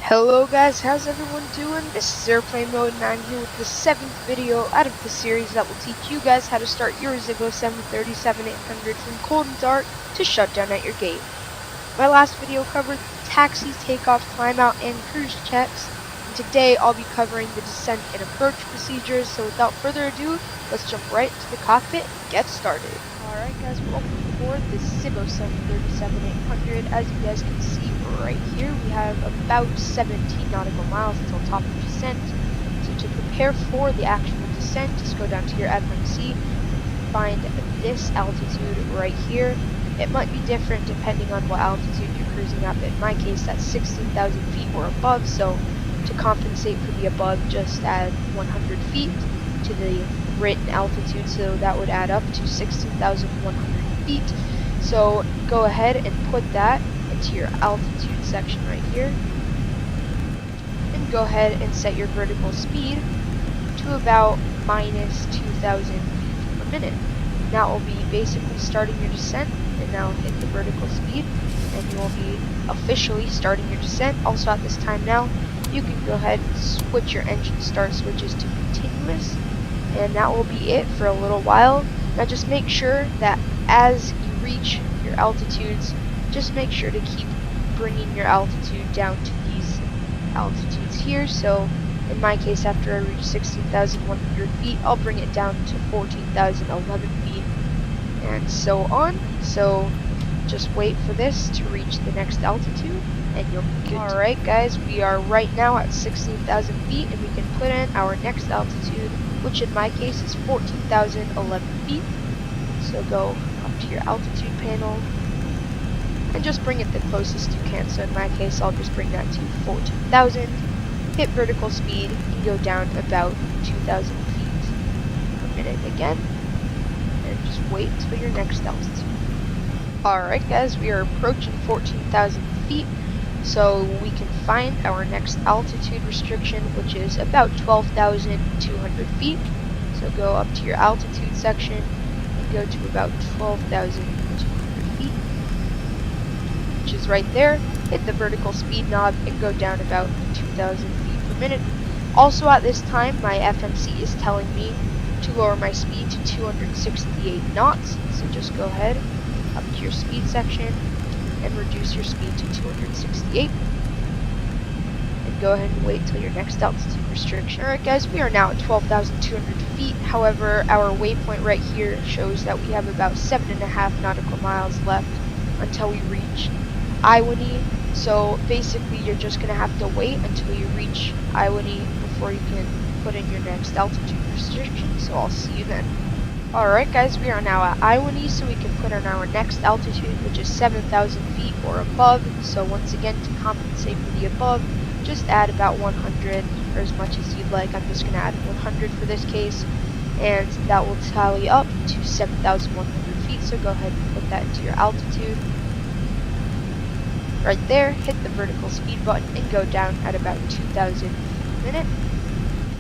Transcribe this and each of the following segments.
Hello guys, how's everyone doing? This is Airplane Mode and I'm here with the 7th video out of the series that will teach you guys how to start your Zibo 737-800 from cold and dark to shutdown at your gate. My last video covered taxi, takeoff, climb out, and cruise checks. And today I'll be covering the descent and approach procedures, so without further ado, let's jump right to the cockpit and get started. Alright guys, welcome aboard the Zibo 737-800. As you guys can see right here, we have about 17 nautical miles until top of descent. So to prepare for the actual descent, just go down to your FMC, find this altitude right here. It might be different depending on what altitude you're cruising up. In my case, that's 16,000 feet or above, so to compensate for the above, just add 100 feet to the written altitude, so that would add up to 16,100 feet. So go ahead and put that into your altitude section right here, and go ahead and set your vertical speed to about minus 2,000 feet per minute. That will be basically starting your descent, and now hit the vertical speed and you will be officially starting your descent. Also at this time now, you can go ahead and switch your engine start switches to continuous, and that will be it for a little while. Now just make sure that as you reach your altitudes, just make sure to keep bringing your altitude down to these altitudes here. So in my case, after I reach 16,100 feet, I'll bring it down to 14,011 feet and so on. So just wait for this to reach the next altitude and you'll be good. Alright guys, we are right now at 16,000 feet and we can put in our next altitude, which in my case is 14,011 feet. So go up to your altitude panel and just bring it the closest you can. So in my case, I'll just bring that to 14,000. Hit vertical speed and go down about 2,000 feet per minute again. And just wait till your next altitude. Alright guys, we are approaching 14,000 feet. So we can find our next altitude restriction, which is about 12,200 feet. So go up to your altitude section and go to about 12,200 feet, which is right there. Hit the vertical speed knob and go down about 2,000 feet per minute. Also at this time, my FMC is telling me to lower my speed to 268 knots. So just go ahead up to your speed section and reduce your speed to 268. And go ahead and wait till your next altitude restriction. Alright guys, we are now at 12,200 feet. However, our waypoint right here shows that we have about 7.5 nautical miles left until we reach Iwani. So basically you're just going to have to wait until you reach Iwani before you can put in your next altitude restriction. So I'll see you then. Alright guys, we are now at Iwani, so we can put in our next altitude, which is 7,000 feet or above. So once again, to compensate for the above, just add about 100 or as much as you'd like. I'm just going to add 100 for this case, and that will tally up to 7,100 feet. So go ahead and put that into your altitude. Right there, hit the vertical speed button and go down at about 2,000 feet per minute.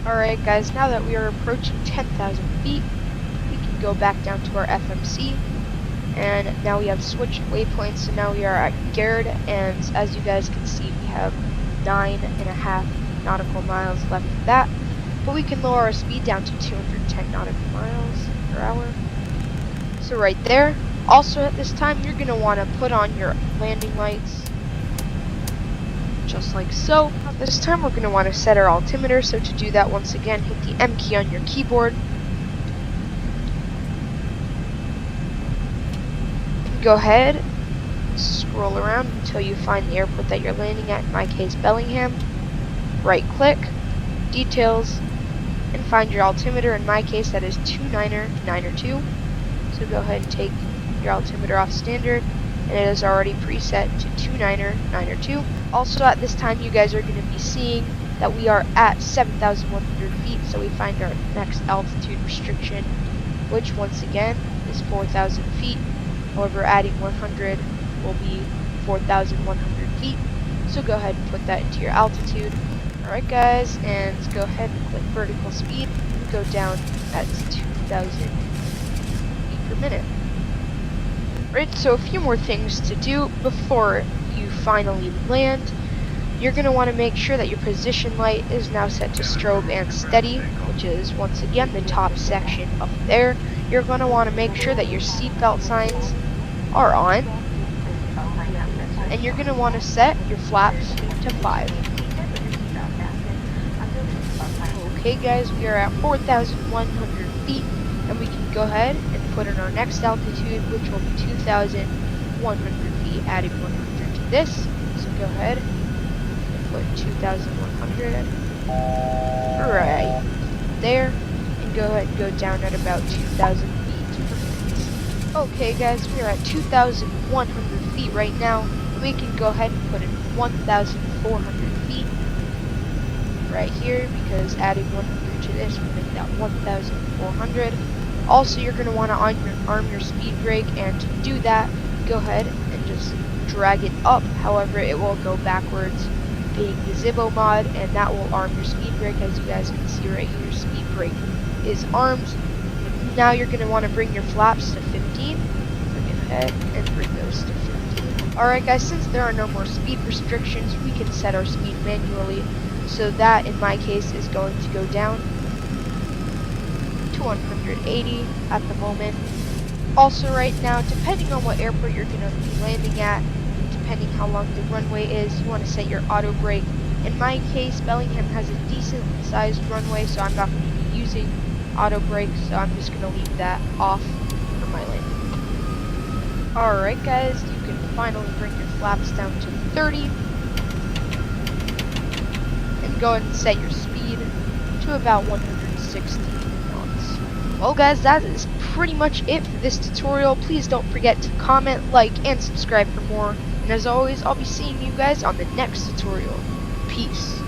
Alright guys, now that we are approaching 10,000 feet, we can go back down to our FMC, and now we have switched waypoints. So now we are at Gerd, and as you guys can see, we have 9.5 nautical miles left of that, but we can lower our speed down to 210 nautical miles per hour. So right there. Also at this time, you're going to want to put on your landing lights, just like so. At this time, we're going to want to set our altimeter. So to do that, once again, hit the M key on your keyboard. Go ahead, scroll around until you find the airport that you're landing at, in my case Bellingham. Right click, details, and find your altimeter. In my case that is 29902. So go ahead and take your altimeter off standard, and it is already preset to 29902. Also at this time, you guys are going to be seeing that we are at 7,100 feet, so we find our next altitude restriction, which once again is 4,000 feet. However, adding 100 will be 4,100 feet. So go ahead and put that into your altitude. Alright guys, and go ahead and click vertical speed and go down at 2,000 feet per minute. Right, so a few more things to do before you finally land. You're going to want to make sure that your position light is now set to strobe and steady, which is once again the top section up there. You're going to want to make sure that your seatbelt signs are on, and you're going to want to set your flaps to 5. Okay guys, we are at 4,100 feet, and we can go ahead and put in our next altitude, which will be 2,100 feet, adding 100 to this. So go ahead and put 2,100 right there, and go ahead and go down at about 2,000 feet per minute. Okay guys, we are at 2,100 feet right now, and we can go ahead and put in 1,400 feet right here, because adding 100 to this will make that 1,400. Also, you're going to want to arm your speed brake, and to do that, go ahead and just drag it up. However, it will go backwards, being the Zibo mod, and that will arm your speed brake. As you guys can see right here, speed brake is armed. Now you're going to want to bring your flaps to 15. So go ahead and bring those to 15. Alright guys, since there are no more speed restrictions, we can set our speed manually. So that, in my case, is going to go down to 180 at the moment. Also right now, depending on what airport you're going to be landing at, depending how long the runway is, you want to set your auto brake. In my case, Bellingham has a decent sized runway, so I'm not going to be using auto brake, so I'm just going to leave that off for my landing. Alright guys, you can finally bring your flaps down to 30. And go ahead and set your speed to about 160 knots. Well guys, that is pretty much it for this tutorial. Please don't forget to comment, like, and subscribe for more. And as always, I'll be seeing you guys on the next tutorial. Peace.